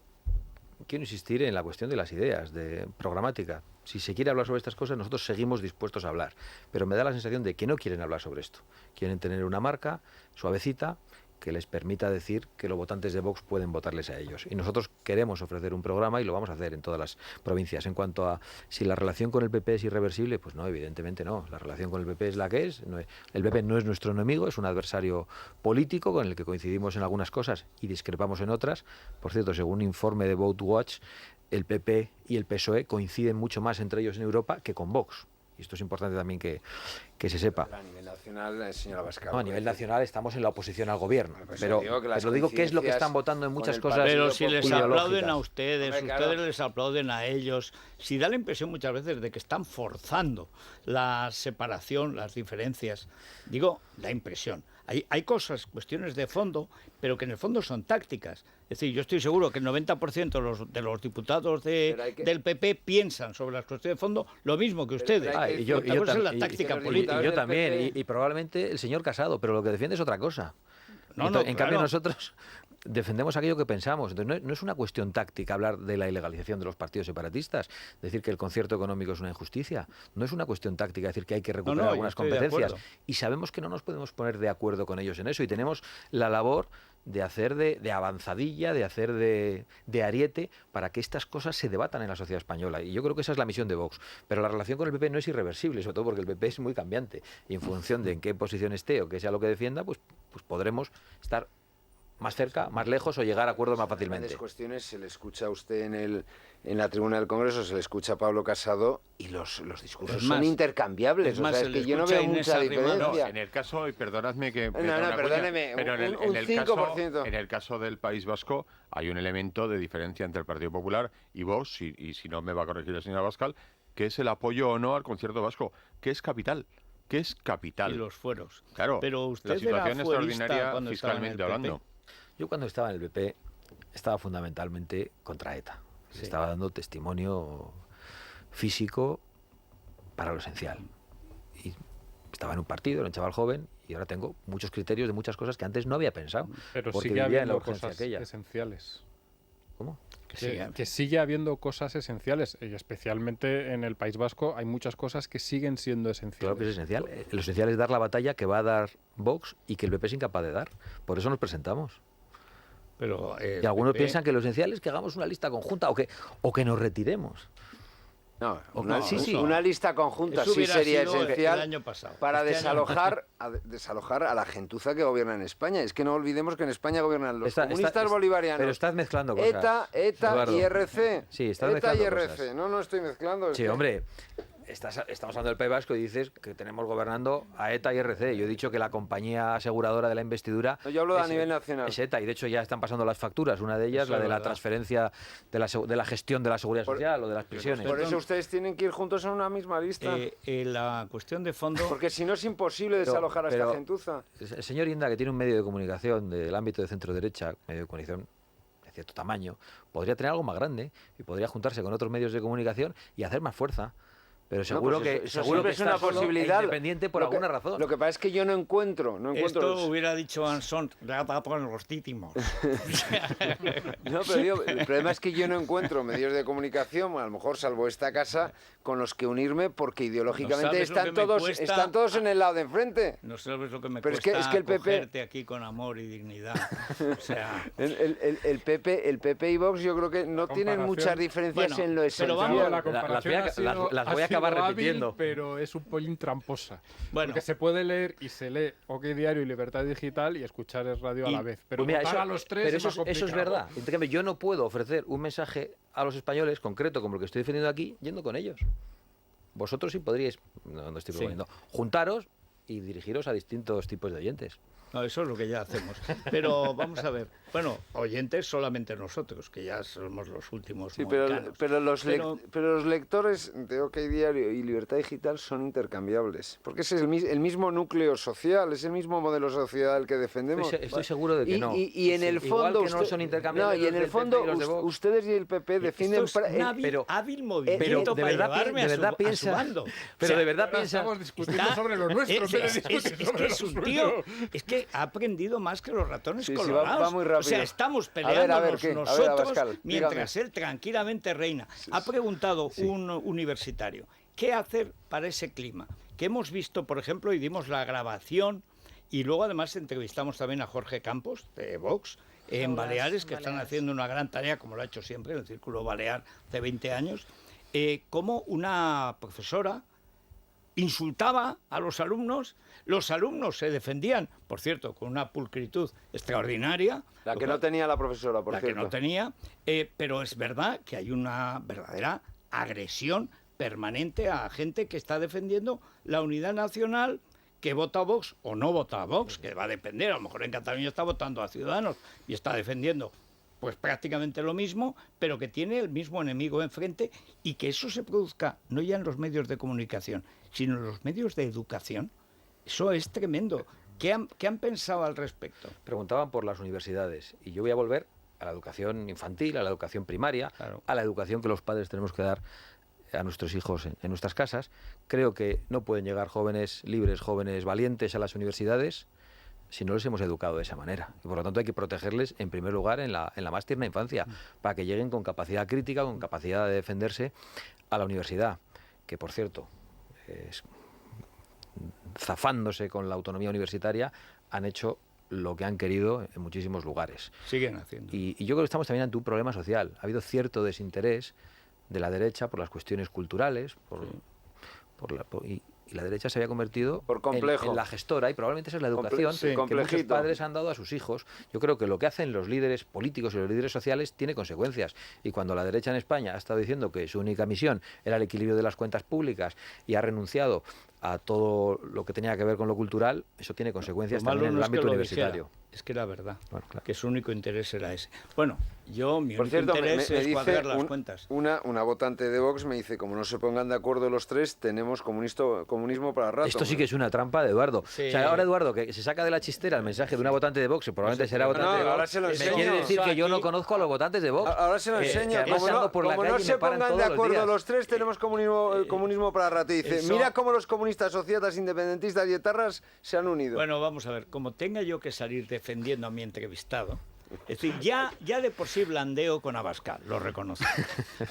quiero insistir en la cuestión de las ideas, de programática. Si se quiere hablar sobre estas cosas, nosotros seguimos dispuestos a hablar. Pero me da la sensación de que no quieren hablar sobre esto. Quieren tener una marca suavecita que les permita decir que los votantes de Vox pueden votarles a ellos. Y nosotros queremos ofrecer un programa y lo vamos a hacer en todas las provincias. En cuanto a si la relación con el PP es irreversible, pues no, evidentemente no. La relación con el PP es la que es. El PP no es nuestro enemigo, es un adversario político con el que coincidimos en algunas cosas y discrepamos en otras. Por cierto, según un informe de Vote Watch, el PP y el PSOE coinciden mucho más entre ellos en Europa que con Vox. Y esto es importante también que se sepa. Pero a nivel nacional, señora Abascal. No, a nivel nacional estamos en la oposición al gobierno. Pero digo que es lo que están votando en muchas cosas. Pero si les aplauden a ustedes, ustedes les aplauden a ellos. Si da la impresión muchas veces de que están forzando la separación, las diferencias. Digo, da impresión. Hay cosas, cuestiones de fondo, pero que en el fondo son tácticas. Es decir, yo estoy seguro que el 90% de los diputados del PP piensan sobre las cuestiones de fondo lo mismo que ustedes. Y yo también, y probablemente el señor Casado, pero lo que defiende es otra cosa. En cambio nosotros defendemos aquello que pensamos. Entonces no es una cuestión táctica hablar de la ilegalización de los partidos separatistas, decir que el concierto económico es una injusticia. No es una cuestión táctica decir que hay que recuperar algunas competencias. Y sabemos que no nos podemos poner de acuerdo con ellos en eso. Y tenemos la labor de hacer de avanzadilla, de hacer de ariete para que estas cosas se debatan en la sociedad española. Y yo creo que esa es la misión de Vox. Pero la relación con el PP no es irreversible, sobre todo porque el PP es muy cambiante. Y en función de en qué posición esté o qué sea lo que defienda, pues podremos estar más cerca, más lejos o llegar a acuerdos más fácilmente. En cuestiones se le escucha a usted en la tribuna del Congreso, se le escucha a Pablo Casado y los discursos son intercambiables. Es más, que yo no veo mucha diferencia. No, en el caso, y perdonadme que... perdóneme, pero un 5%. En el caso del País Vasco hay un elemento de diferencia entre el Partido Popular y Vox, y si no me va a corregir la señora Abascal, que es el apoyo o no al concierto vasco, que es capital. Que es capital. Y los fueros. Claro, pero usted la situación era extraordinaria fiscalmente hablando. Yo cuando estaba en el PP estaba fundamentalmente contra ETA. Se estaba dando testimonio físico para lo esencial. Y estaba en un partido, era un chaval joven, y ahora tengo muchos criterios de muchas cosas que antes no había pensado. Pero porque sigue vivía en la habiendo urgencia cosas aquella. esenciales. ¿Cómo? Que sigue habiendo cosas esenciales, y especialmente en el País Vasco hay muchas cosas que siguen siendo esenciales. Claro que es esencial. Lo esencial es dar la batalla que va a dar Vox y que el PP es incapaz de dar. Por eso nos presentamos. Pero, y algunos PP piensan que lo esencial es que hagamos una lista conjunta o que nos retiremos. No, sí. Una lista conjunta Eso sí hubiera sería sido esencial el año pasado. para Este año desalojar a la gentuza que gobierna en España. Es que no olvidemos que en España gobiernan los comunistas bolivarianos. Pero estás mezclando cosas. ETA Eduardo. y RC. Sí, estás ETA y mezclando RC. cosas. No estoy mezclando. Sí, hombre. Estamos hablando del País Vasco y dices que tenemos gobernando a ETA y RC. Yo he dicho que la compañía aseguradora de la investidura... No, yo hablo a nivel nacional. Es ETA, y de hecho ya están pasando las facturas. Una de ellas, Eso la es de la verdad. transferencia de la gestión de la seguridad social o de las prisiones. Por eso ustedes tienen que ir juntos en una misma lista. La cuestión de fondo... Porque si no es imposible desalojar a esta gentuza. El señor Inda, que tiene un medio de comunicación del ámbito de centro-derecha, medio de comunicación de cierto tamaño, podría tener algo más grande y podría juntarse con otros medios de comunicación y hacer más fuerza. Pero seguro que es una posibilidad independiente por alguna razón. Lo que pasa es que yo no encuentro Esto hubiera dicho Anson, por los títimos. No, pero digo, el problema es que yo no encuentro medios de comunicación, a lo mejor salvo esta casa, con los que unirme, porque ideológicamente están todos en el lado de enfrente. No sabes lo que me pero cuesta es que el PP cogerte aquí con amor y dignidad. O sea, el PP y Vox yo creo que no tienen muchas diferencias en lo esencial. Pero vamos, la comparación las voy a acabar repitiendo. Hábil, pero es un pelín tramposa. Bueno. Porque se puede leer y se lee OK Diario y Libertad Digital y escuchar el radio a la vez. Pero pues mira, votar a los tres pero es más eso es verdad. En cambio, yo no puedo ofrecer un mensaje a los españoles concreto como el que estoy defendiendo aquí yendo con ellos. Vosotros sí podríais, no estoy proponiendo, juntaros y dirigiros a distintos tipos de oyentes. No, eso es lo que ya hacemos. Pero vamos a ver. Bueno, oyentes solamente nosotros, que ya somos los últimos. Sí, pero los lectores de OK Diario y Libertad Digital son intercambiables. Porque ese es el mismo núcleo social, es el mismo modelo social el que defendemos. Estoy seguro de que no. Y en el fondo. Igual que no son intercambiables. No, y en el fondo, ustedes y el PP defienden. Pero hábil movimiento de verdad piensa. Pero de verdad piensa. Estamos discutiendo sobre lo nuestro. Es un tío. Es que ha aprendido más que los ratones colorados. Va muy rápido. O sea, estamos peleándonos nosotros Abascal, mientras él tranquilamente reina. Ha preguntado un universitario, ¿qué hacer para ese clima? Que hemos visto, por ejemplo, y dimos la grabación, y luego además entrevistamos también a Jorge Campos, de Vox, en Baleares, que están haciendo una gran tarea, como lo ha hecho siempre, en el Círculo Balear hace 20 años, como una profesora insultaba a los alumnos se defendían, por cierto, con una pulcritud extraordinaria. La que no tenía la profesora, por cierto. La que no tenía, pero es verdad que hay una verdadera agresión permanente a gente que está defendiendo la unidad nacional, que vota a Vox o no vota a Vox, que va a depender. A lo mejor en Cataluña está votando a Ciudadanos y está defendiendo pues prácticamente lo mismo, pero que tiene el mismo enemigo enfrente, y que eso se produzca no ya en los medios de comunicación, sino en los medios de educación. Eso es tremendo. ¿Qué han pensado al respecto? Preguntaban por las universidades, y yo voy a volver a la educación infantil, a la educación primaria, claro, a la educación que los padres tenemos que dar a nuestros hijos en nuestras casas. Creo que no pueden llegar jóvenes libres, jóvenes valientes a las universidades si no les hemos educado de esa manera. Y por lo tanto hay que protegerles en primer lugar en la más tierna infancia, para que lleguen con capacidad crítica, con capacidad de defenderse a la universidad, que por cierto, zafándose con la autonomía universitaria, han hecho lo que han querido en muchísimos lugares. Siguen haciendo. Y yo creo que estamos también ante un problema social. Ha habido cierto desinterés de la derecha por las cuestiones culturales, y la derecha se había convertido en la gestora, y probablemente esa es la educación que muchos padres han dado a sus hijos. Yo creo que lo que hacen los líderes políticos y los líderes sociales tiene consecuencias, y cuando la derecha en España ha estado diciendo que su única misión era el equilibrio de las cuentas públicas y ha renunciado a todo lo que tenía que ver con lo cultural, eso tiene consecuencias también en el ámbito universitario. Es que era verdad, bueno, claro, que su único interés era ese. Bueno, mi único cierto, interés es dice cuadrar las cuentas. Una votante de Vox me dice, como no se pongan de acuerdo los tres, tenemos comunismo para rato. Esto sí que es una trampa de Eduardo. Sí. O sea, ahora Eduardo, que se saca de la chistera el mensaje de una votante de Vox, que probablemente será votante de Vox, ahora se lo enseño. me quiere decir que yo no conozco a los votantes de Vox. Ahora se lo enseño. Como no se pongan de acuerdo los tres, tenemos comunismo para rato. Y dice, mira cómo los comunistas, societas, independentistas y etarras se han unido. Bueno, vamos a ver, como tenga yo que salir defendiendo a mi entrevistado, es decir, ya de por sí blandeo con Abascal, lo reconozco,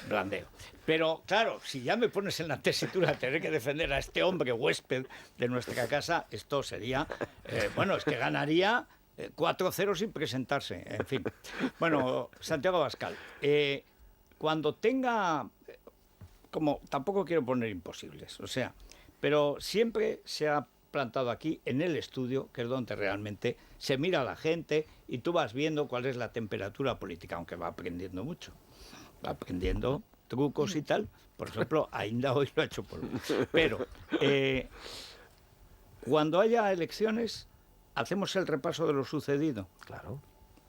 blandeo. Pero claro, si ya me pones en la tesitura de tener que defender a este hombre huésped de nuestra casa, esto sería, es que ganaría 4-0 sin presentarse, en fin. Bueno, Santiago Abascal, cuando tenga, como tampoco quiero poner imposibles, o sea, pero siempre se ha plantado aquí en el estudio, que es donde realmente se mira a la gente y tú vas viendo cuál es la temperatura política, aunque va aprendiendo mucho, va aprendiendo trucos y tal. Por ejemplo, Ainda hoy lo ha hecho por mí. Pero cuando haya elecciones, hacemos el repaso de lo sucedido. Claro.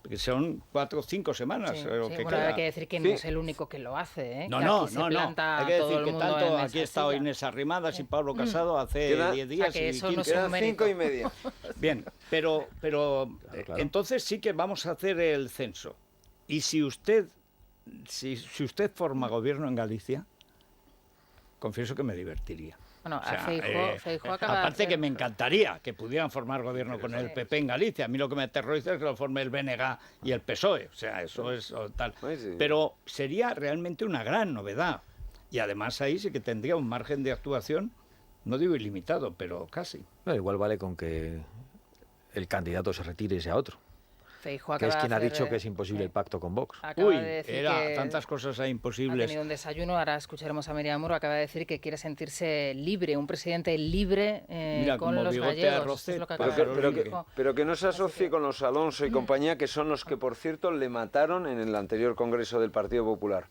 Porque son 4 o 5 semanas. Sí, Lo sí, que bueno, queda. hay que decir que no es el único que lo hace, ¿eh? No, que no, aquí no, se planta hay que todo decir el que mundo tanto en aquí esa está silla. Inés Arrimadas y Pablo Casado hace Queda- 10 O sea, días que y eso no 15. es un Quedan mérito. 5 y media. Bien, pero entonces sí que vamos a hacer el censo. Y si usted forma gobierno en Galicia, confieso que me divertiría. Bueno, O sea, Feijóo acaba de aparte hacer- que me encantaría que pudieran formar gobierno con el PP en Galicia. A mí lo que me aterroriza es que lo forme el BNG y el PSOE. O sea, eso es tal. Sí. Pero sería realmente una gran novedad. Y además ahí sí que tendría un margen de actuación, no digo ilimitado, pero casi. Bueno, igual vale con que el candidato se retire y sea otro. Feijóo Que es acaba quien de ha hacer, dicho que es imposible el pacto con Vox. acaba Uy, de decir era que tantas cosas ahí ha imposibles. tenido un desayuno, ahora escucharemos a Miriam Muro, acaba de decir que quiere sentirse libre, un presidente libre Mira, con como los bigote a gallegos. Esto Roset, es lo que pero acaba de que- decir. Pero que no se asocie con los Alonso y compañía, que son los que, por cierto, le mataron en el anterior Congreso del Partido Popular,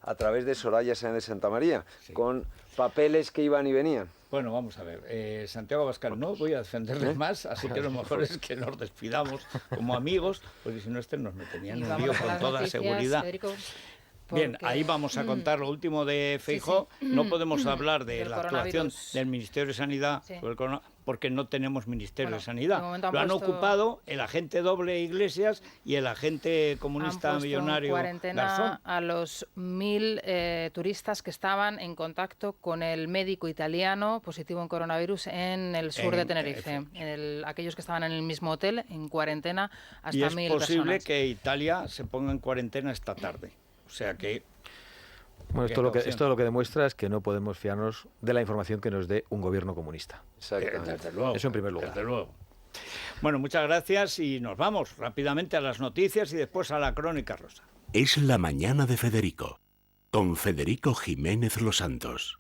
a través de Soraya Sáenz de Santa María, con papeles que iban y venían. Bueno, vamos a ver. Santiago Abascal, no voy a defenderle más, así que lo mejor es que nos despidamos como amigos, porque si no nos meterían Y en un vamos lío a con las toda noticias, seguridad. Federico, Bien, porque- ahí vamos a contar lo último de Feijóo. No podemos hablar de Del la actuación coronavirus. del Ministerio de Sanidad Sí. sobre el porque no tenemos Ministerio Bueno, de Sanidad. de momento han Lo han puesto- ocupado el agente doble Iglesias y el agente Han comunista puesto millonario en cuarentena Garzón. a los 1000 turistas que estaban en contacto con el médico italiano positivo en coronavirus en el sur de Tenerife. Aquellos que estaban en el mismo hotel, en cuarentena, hasta Y es 1000 posible personas. que Italia se ponga en cuarentena esta tarde. O sea que... Bueno, qué esto caución. lo que demuestra es que no podemos fiarnos de la información que nos dé un gobierno comunista. Desde luego. Eso en primer lugar. Desde luego. Bueno, muchas gracias y nos vamos rápidamente a las noticias y después a la crónica rosa. Es la mañana de Federico, con Federico Jiménez Los Santos.